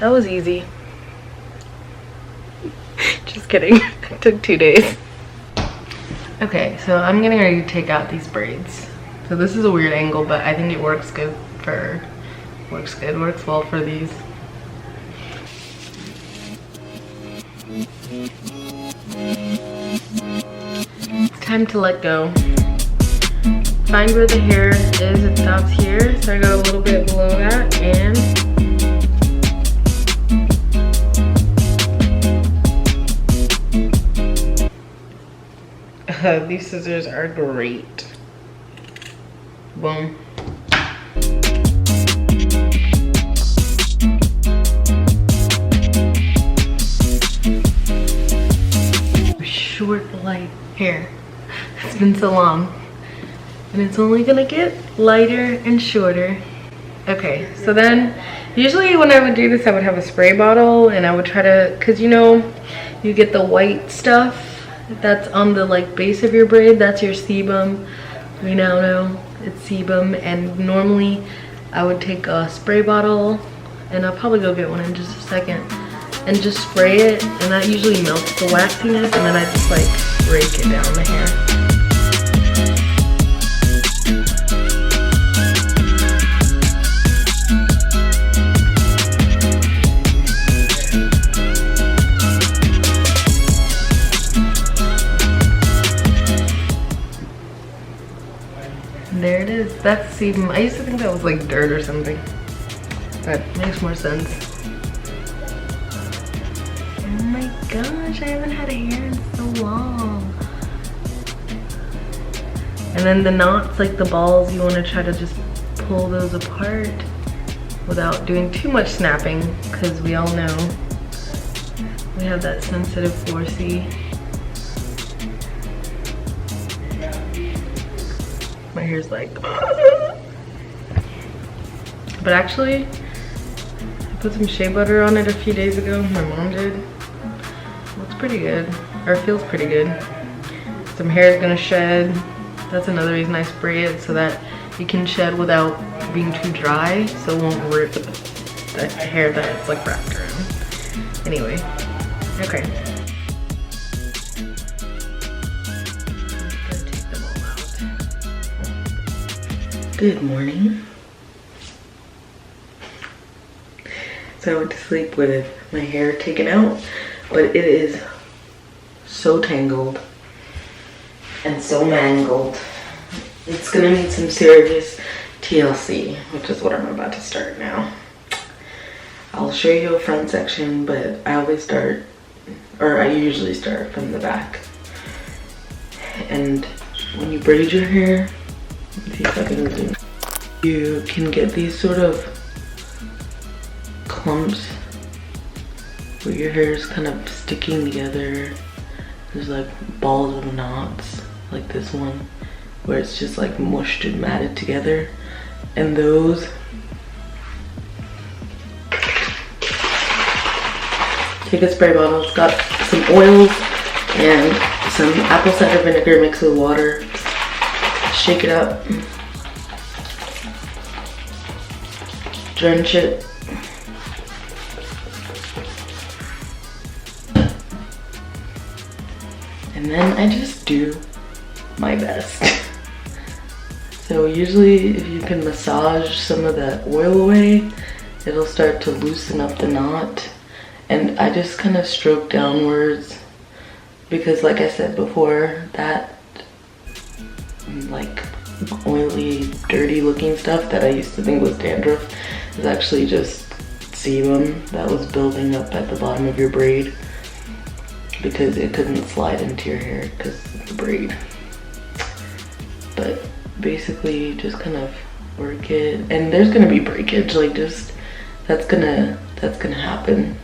That was easy. Just kidding. It took 2 days. Okay, so I'm getting ready to take out these braids. So this is a weird angle, but I think it works good for, works well for these. It's time to let go. Find where the hair is, it stops here. So I got a little bit below that, and these scissors are great. Boom. Short, light hair. It's been so long. And it's only gonna get lighter and shorter. Okay, so then usually when I would do this, I would have a spray bottle and I would try to, cause you know, you get the white stuff that's on the like base of your braid, that's your sebum. We now know it's sebum, and normally I would take a spray bottle, and I'll probably go get one in just a second, and just spray it, and that usually melts the waxiness, and then I just like rake it down the hair. There it is. That's sebum. I used to think that was like dirt or something, but it makes more sense. Oh my gosh, I haven't had a hair in so long. And then the knots, like the balls, you want to try to just pull those apart without doing too much snapping, because we all know we have that sensitive 4C. My hair's like, but actually, I put some shea butter on it a few days ago. My mom did. Looks pretty good, or feels pretty good. Some hair is gonna shed. That's another reason I spray it, so that it can shed without being too dry, so it won't rip the hair that it's like wrapped around. Anyway, okay. Good morning. So I went to sleep with my hair taken out, but it is so tangled and so mangled. It's gonna need some serious TLC, which is what I'm about to start now. I'll show you a front section, but I always start, or I usually start from the back. And when you braid your hair, let's see if I can zoom. You can get these sort of clumps where your hair is kind of sticking together. There's like balls of knots, like this one, where it's just like mushed and matted together. And those, take a spray bottle, it's got some oils and some apple cider vinegar mixed with water. Shake it up, drench it, and then I just do my best. So usually if you can massage some of that oil away, it'll start to loosen up the knot. And I just kind of stroke downwards, because like I said before, that like oily, dirty looking stuff that I used to think was dandruff is actually just sebum that was building up at the bottom of your braid because it couldn't slide into your hair because of the braid. But basically just kind of work it, and there's gonna be breakage, like just that's gonna happen,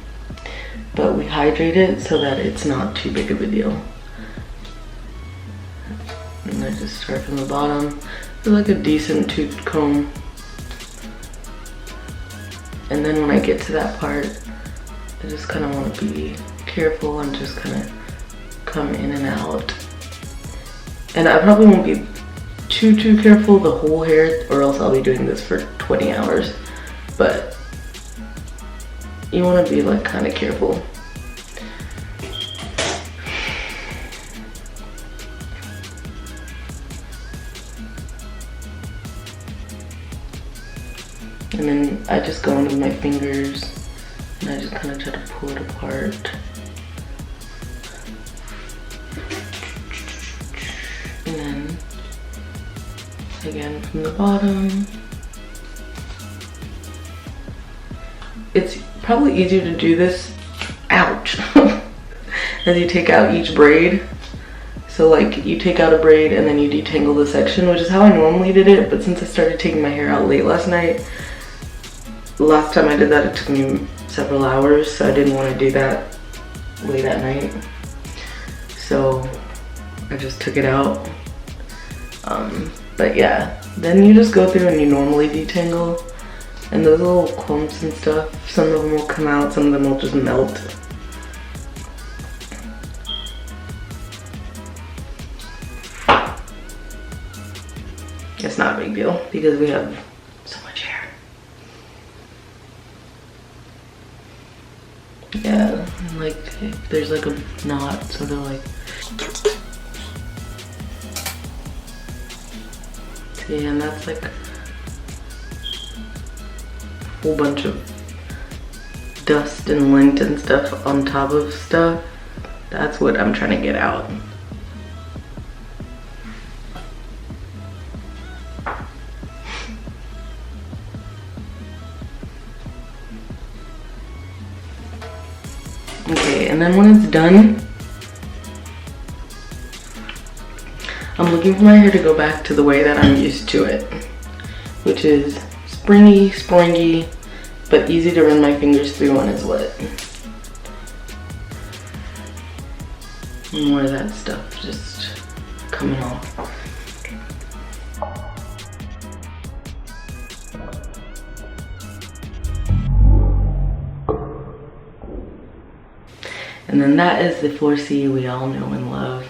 but we hydrate it so that it's not too big of a deal. And I just start from the bottom with like a decent toothed comb. And then when I get to that part, I just kind of want to be careful and just kind of come in and out. And I probably won't be too careful the whole hair, or else I'll be doing this for 20 hours. But you want to be like kind of careful. And then I just go in with my fingers and I just kind of try to pull it apart. And then again from the bottom. It's probably easier to do this, ouch, as you take out each braid. So like you take out a braid and then you detangle the section, which is how I normally did it, but since I started taking my hair out late last night, last time I did that it took me several hours, so I didn't want to do that late at night. So I just took it out. But yeah, then you just go through and you normally detangle, and those little clumps and stuff, some of them will come out, some of them will just melt. It's not a big deal because we have so much hair. Yeah, and like if there's like a knot, sort of like. See, and that's like a whole bunch of dust and lint and stuff on top of stuff. That's what I'm trying to get out. Okay, and then when it's done, I'm looking for my hair to go back to the way that I'm used to it, which is springy, springy, but easy to run my fingers through when it's wet. More of that stuff just coming off. And then that is the 4C we all know and love.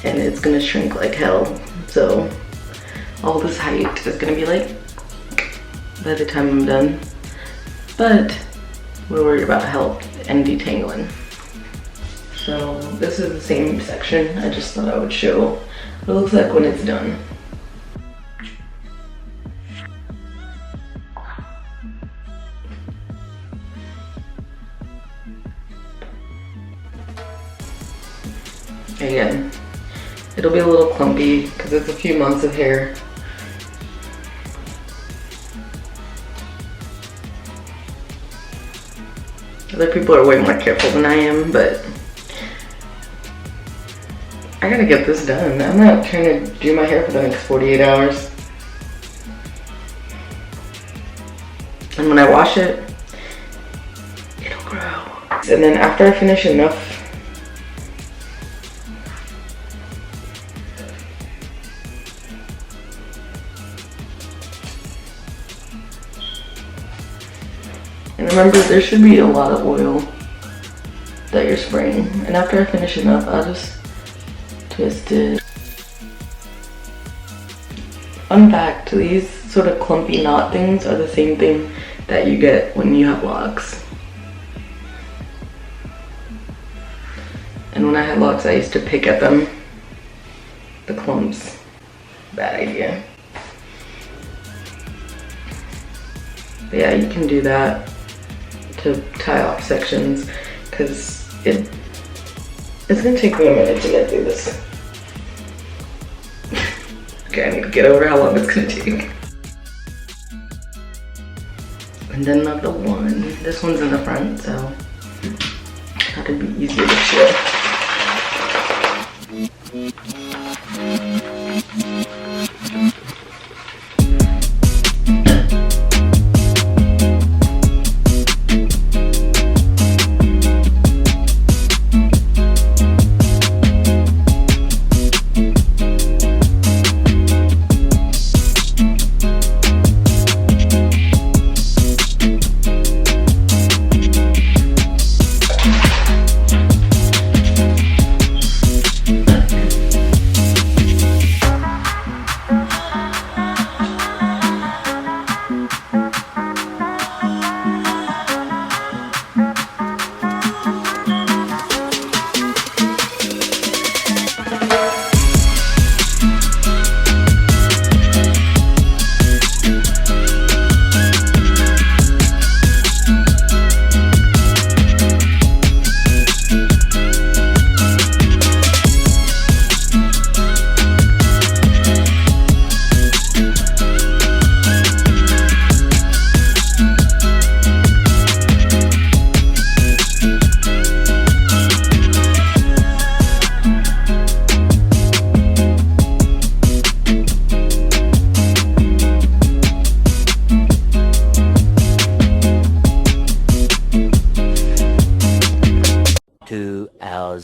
And it's gonna shrink like hell. So all this height is gonna be like by the time I'm done. But we're worried about health and detangling. So this is the same section. I just thought I would show what it looks like when it's done. Again, it'll be a little clumpy because it's a few months of hair. Other people are way more careful than I am, but I gotta get this done. I'm not trying to do my hair for the next 48 hours. And when I wash it, it'll grow. And then after I finish enough, and remember, there should be a lot of oil that you're spraying. And after I finish enough, I'll just twist it. Fun fact, these sort of clumpy knot things are the same thing that you get when you have locks. And when I had locks, I used to pick at them. The clumps. Bad idea. But yeah, you can do that to tie off sections, because it's gonna take me a minute to get through this. Okay, I need to get over how long it's gonna take. And then another one. This one's in the front, so that'll be easier to show.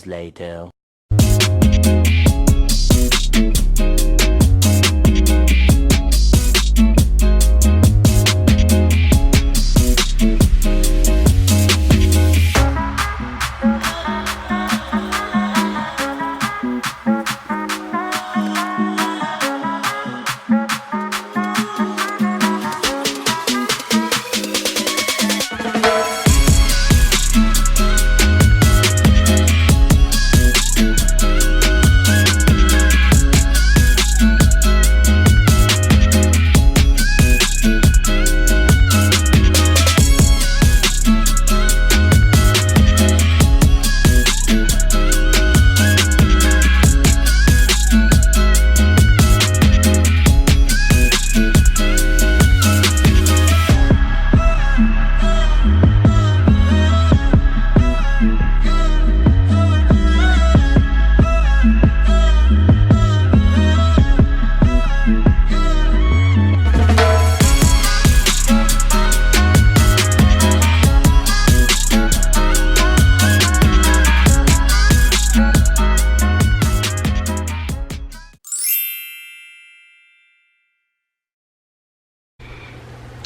hours later.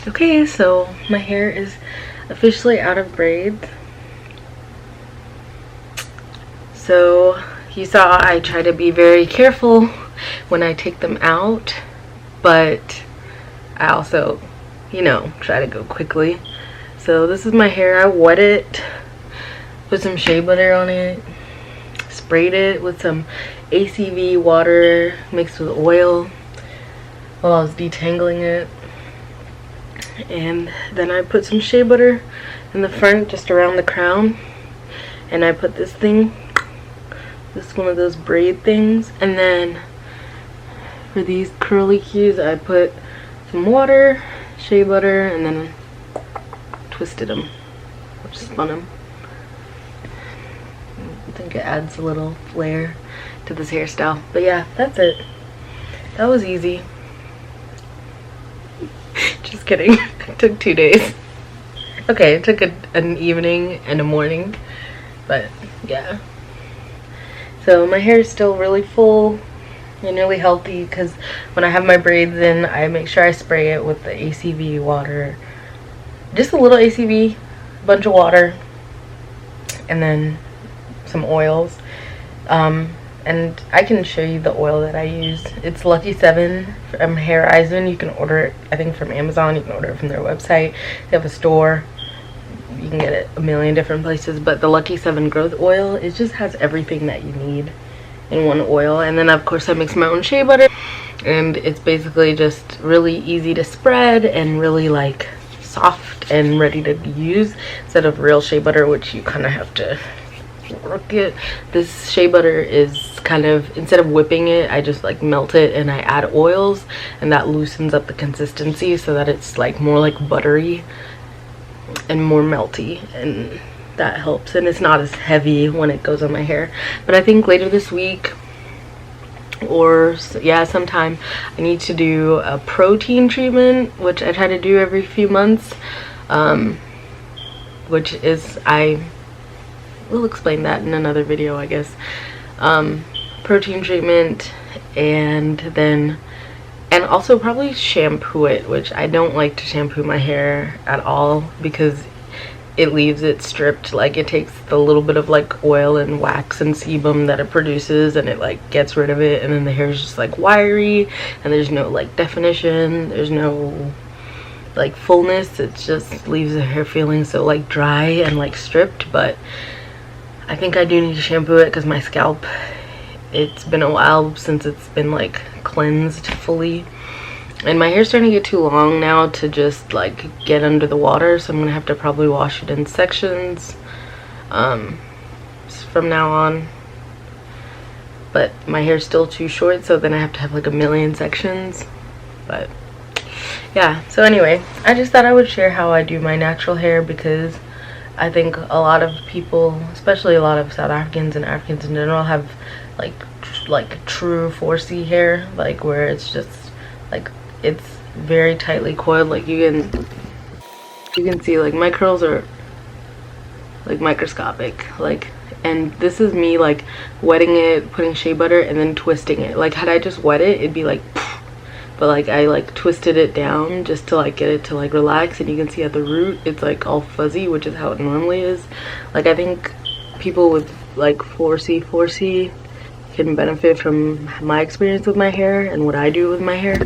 Okay, so my hair is officially out of braids. So you saw I try to be very careful when I take them out, but I also, you know, try to go quickly. So this is my hair. I wet it, put some shea butter on it, sprayed it with some ACV water mixed with oil while I was detangling it. And then I put some shea butter in the front, just around the crown, and I put this thing, this is one of those braid things, and then for these curly cues I put some water, shea butter, and then twisted them, or spun them. I think it adds a little flair to this hairstyle. But yeah, that's it. That was easy. Just kidding. It took 2 days. Okay, it took an evening and a morning, but yeah. So my hair is still really full and really healthy, because when I have my braids in, I make sure I spray it with the ACV water. Just a little ACV, a bunch of water, and then some oils. And I can show you the oil that I use. It's Lucky 7 from Hairizon. You can order it, I think, from Amazon. You can order it from their website. They have a store. You can get it a million different places. But the Lucky 7 growth oil, it just has everything that you need in one oil. And then, of course, I mix my own shea butter. And it's basically just really easy to spread and really, like, soft and ready to use, instead of real shea butter, which you kind of have to work it. This shea butter is kind of, instead of whipping it, I just like melt it and I add oils, and that loosens up the consistency so that it's like more like buttery and more melty, and that helps, and it's not as heavy when it goes on my hair. But I think later this week, or yeah, sometime, I need to do a protein treatment, which I try to do every few months, which is, we'll explain that in another video, I guess. Protein treatment, and also probably shampoo it, which I don't like to shampoo my hair at all, because it leaves it stripped. Like, it takes the little bit of like oil and wax and sebum that it produces, and it like gets rid of it, and then the hair is just like wiry, and there's no like definition, there's no like fullness. It just leaves the hair feeling so like dry and like stripped. But I think I do need to shampoo it, because my scalp, it's been a while since it's been like cleansed fully, and my hair's starting to get too long now to just like get under the water, so I'm gonna have to probably wash it in sections from now on. But my hair's still too short, so then I have to have like a million sections. But yeah, so anyway, I just thought I would share how I do my natural hair, because I think a lot of people, especially a lot of South Africans and Africans in general, have like true 4C hair, like where it's just like, it's very tightly coiled. Like you can see like my curls are like microscopic. Like and this is me like wetting it, putting shea butter, and then twisting it. Like had I just wet it, it'd be like pfft. But like I like twisted it down just to like get it to like relax, and you can see at the root it's like all fuzzy, which is how it normally is. Like I think people with like 4C can benefit from my experience with my hair and what I do with my hair.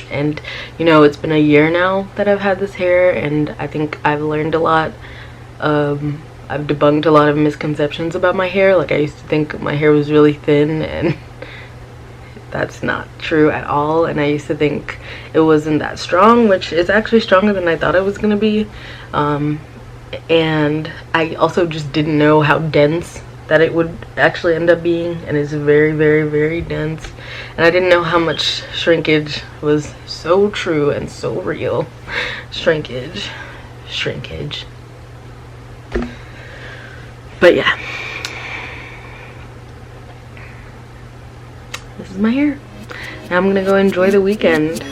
And you know, it's been a year now that I've had this hair, and I think I've learned a lot. I've debunked a lot of misconceptions about my hair. Like I used to think my hair was really thin, and that's not true at all. And I used to think it wasn't that strong, which is actually stronger than I thought it was gonna be. And I also just didn't know how dense that it would actually end up being, and it's very, very, very dense. And I didn't know how much shrinkage was so true and so real. Shrinkage. But yeah, this is my hair. Now I'm gonna go enjoy the weekend.